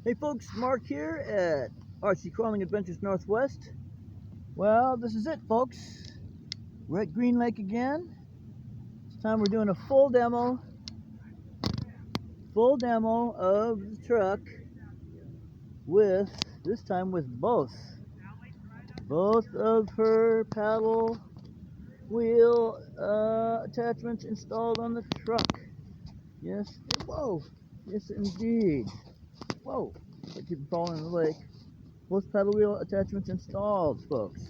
Hey folks, Mark here at RC Crawling Adventures Northwest. Well, this is it folks. We're at Green Lake again. This time we're doing a full demo of the truck with, this time with both of her paddle wheel attachments installed on the truck. Yes, whoa, yes indeed. Whoa, I keep falling in the lake. Both paddle wheel attachments installed, folks.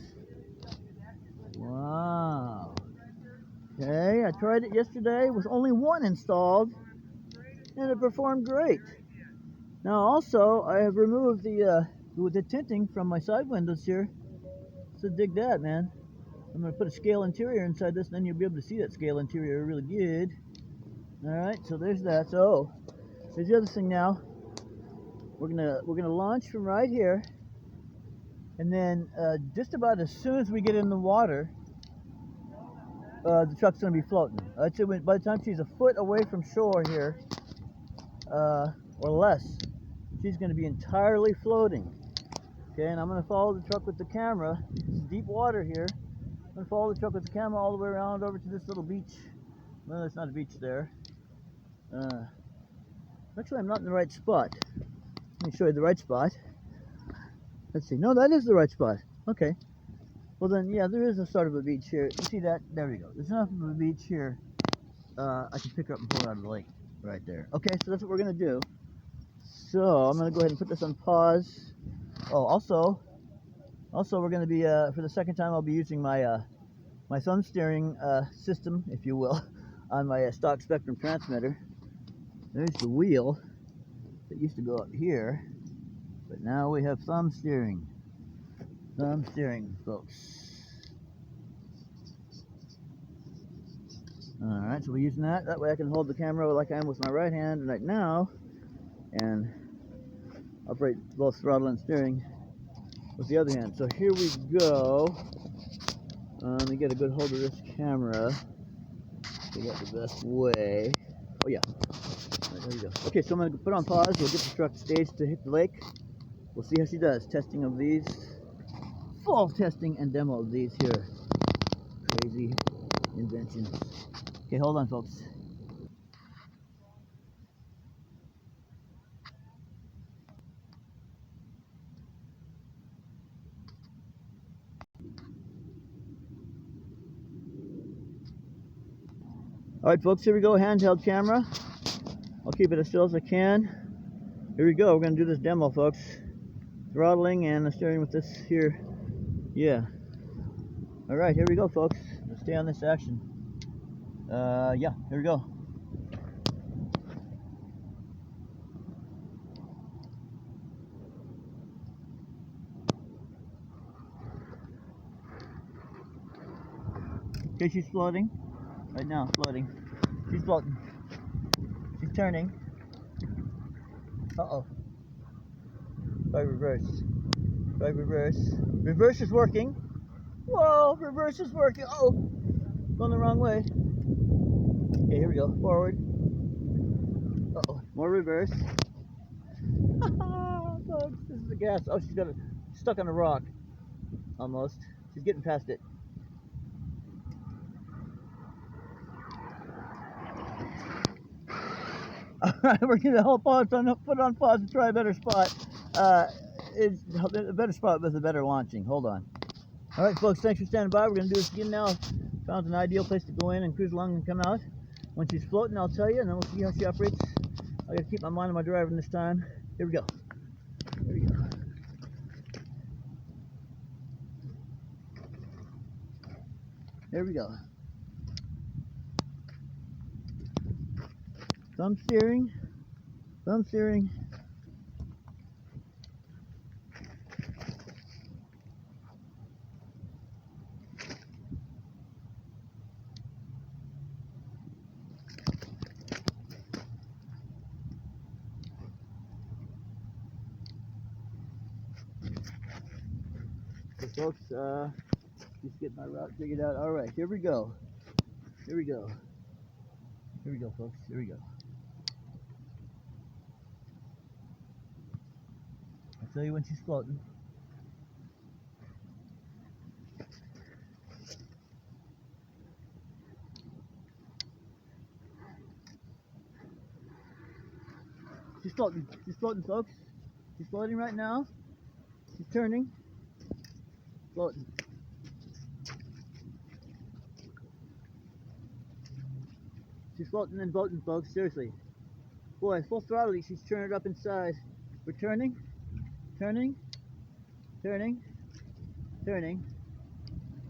Wow. Okay, I tried it yesterday with only one installed, and it performed great. Now also, I have removed the tinting from my side windows here. So dig that, man. I'm going to put a scale interior inside this, and then you'll be able to see that scale interior really good. Alright, so there's that. So, here's the other thing now. We're gonna launch from right here, and then just about as soon as we get in the water, the truck's gonna be floating. I'd say by the time she's a foot away from shore here, or less, she's gonna be entirely floating. Okay, and I'm gonna follow the truck with the camera. It's deep water here. I'm gonna follow the truck with the camera all the way around over to this little beach. Well, there's not a beach there. Actually, I'm not in the right spot. Let me show you the right spot. Let's see. No, that is the right spot. Okay. Well then, yeah, there is a sort of a beach here. You see that? There we go. There's enough of a beach here. I can pick her up and pull her out of the lake right there. Okay, so that's what we're gonna do. So I'm gonna go ahead and put this on pause. Oh, also, we're gonna be for the second time I'll be using my my thumb steering system, if you will, on my stock Spectrum transmitter. There's the wheel that used to go up here, but now we have thumb steering. Thumb steering, folks. Alright, so we're using that. That way I can hold the camera like I am with my right hand right now and operate both throttle and steering with the other hand. So here we go. Let me get a good hold of this camera. Figure out the best way. Oh yeah. Right, there we go. Okay, so I'm going to put on pause. We'll get the truck staged to hit the lake. We'll see how she does. Testing of these. Full testing and demo of these here. Crazy inventions. Okay, hold on, folks. Alright, folks, here we go. Handheld camera. I'll keep it as still as I can. Here we go. We're going to do this demo, folks. Throttling and steering with this here. Yeah. Alright, here we go, folks. Let's stay on this action. Yeah, here we go. Okay, she's floating. Right now, floating. She's floating. She's turning. Uh-oh. Try reverse. Try reverse. Reverse is working. Whoa, reverse is working. Oh, going the wrong way. Okay, here we go. Forward. Uh-oh, more reverse. Folks, this is the gas. Oh, she's got it stuck on a rock. Almost. She's getting past it. Alright, we're going to put on pause and try a better spot. It's a better spot with a better launching. Hold on. Alright, folks, thanks for standing by. We're going to do this again now. Found an ideal place to go in and cruise along and come out. When she's floating, I'll tell you, and then we'll see how she operates. I got to keep my mind on my driving this time. Here we go. Here we go. Here we go. Thumb steering. Thumb steering. So folks, just get my route figured out. Alright, here we go. Here we go. Here we go, folks. Here we go. Show you when she's floating. She's floating folks. She's floating right now. She's turning, floating. She's floating and floating folks, seriously. Boy, full throttle, she's turning it up inside. We're turning, turning, turning, turning.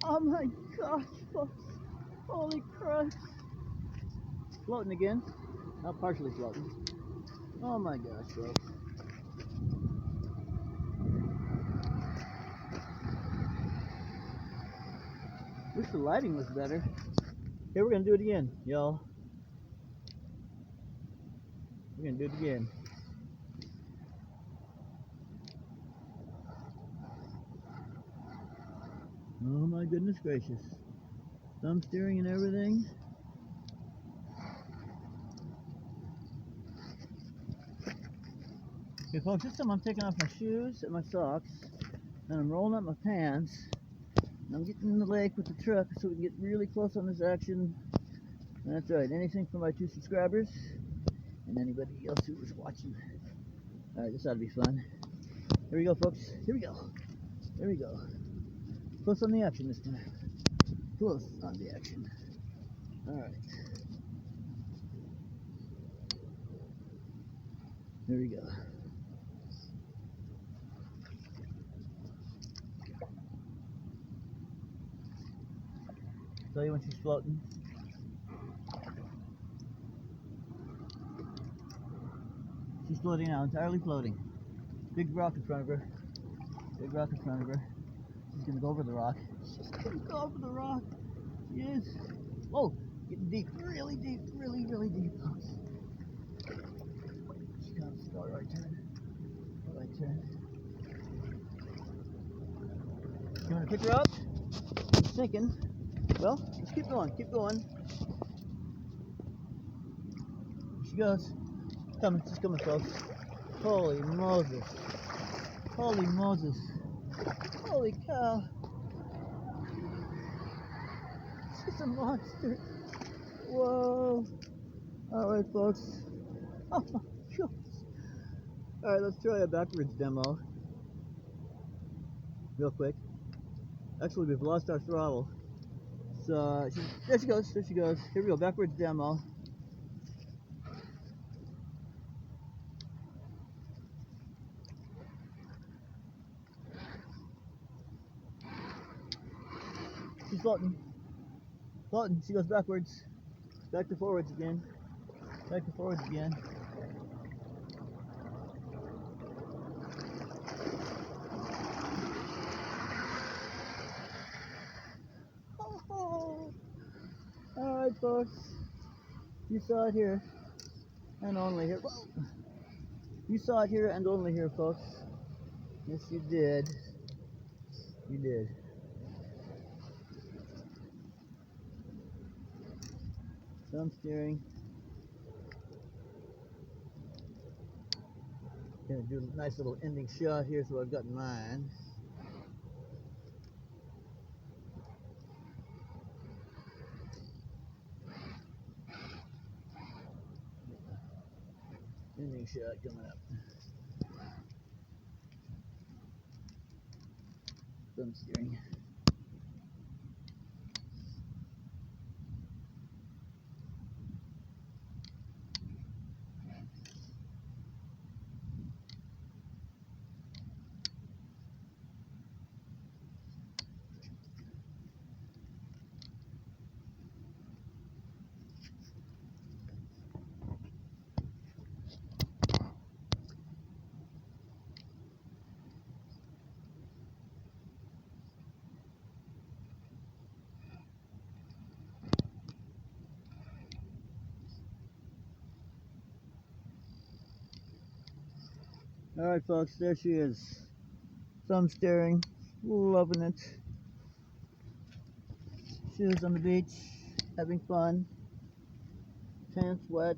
Oh my gosh, folks. Holy crap. Floating again. Now partially floating. Oh my gosh, folks. Wish the lighting was better. Here, we're gonna do it again, y'all. We're gonna do it again. Oh my goodness gracious. Thumb steering and everything. Okay folks, this time I'm taking off my shoes and my socks, and I'm rolling up my pants, and I'm getting in the lake with the truck so we can get really close on this action. And that's right, anything for my 2 subscribers and anybody else who was watching. Alright, this ought to be fun. Here we go folks, here we go. There we go. Close on the action this time. Close on the action. Alright. There we go. Tell you when she's floating. She's floating now, entirely floating. Big rock in front of her. Big rock in front of her. She's gonna go over the rock. She's gonna go over the rock. She is. Whoa, getting deep, really deep, really, really deep. She comes, go right turn. Go right turn. You wanna pick her up? She's sinking. Well, let's keep going, keep going. Here she goes. Coming, she's coming, folks. Holy Moses. Holy Moses. Holy cow. She's a monster. Whoa. Alright, folks. Oh my goodness. Alright, let's try a backwards demo. Real quick. Actually, we've lost our throttle. So, there she goes, there she goes. Here we go, backwards demo. She's floating. Floating, she goes backwards. Back to forwards again. Back to forwards again. Alright folks, you saw it here, and only here. Whoa. You saw it here and only here, folks. Yes, you did. You did. Thumb steering. Gonna do a nice little ending shot here, so I've got mine. Ending shot coming up. Thumb steering. Alright folks, there she is. Thumb steering, loving it. Shoes on the beach, having fun. Pants wet.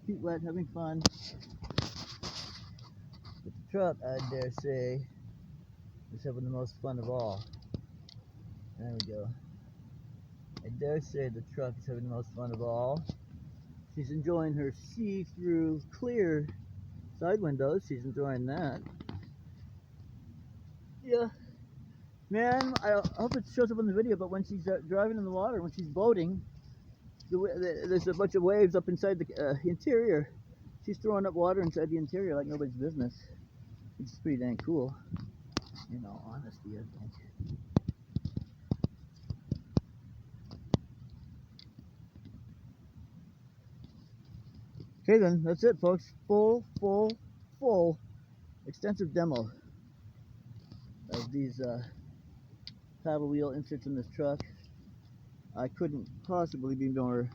Feet wet, having fun. truck, I dare say, is having the most fun of all. There we go. I dare say the truck is having the most fun of all. She's enjoying her see-through clear side windows. She's enjoying that. Yeah. Man, I hope it shows up in the video, but when she's driving in the water, when she's boating, there's a bunch of waves up inside the interior. She's throwing up water inside the interior like nobody's business. It's pretty dang cool, in all honesty, I think. Okay then, that's it folks. Full extensive demo of these paddle wheel inserts in this truck. I couldn't possibly be more,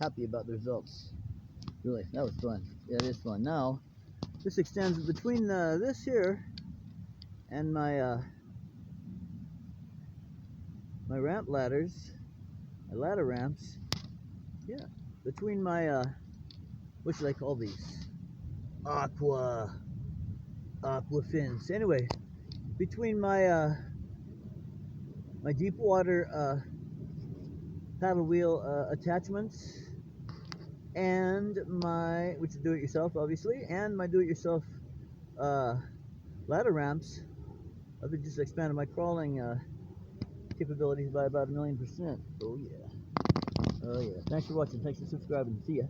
happy about the results. Really, that was fun. Yeah, it is fun. Now, this extends between this here and my my ramp ladders, my ladder ramps. Yeah, between my what should I call these? Aqua fins. Anyway, between my my deep water paddle wheel attachments and my, which is do-it-yourself obviously, and my do-it-yourself ladder ramps, I've just expanded my crawling capabilities by about 1,000,000%. Oh yeah. Oh yeah. Thanks for watching. Thanks for subscribing. See ya.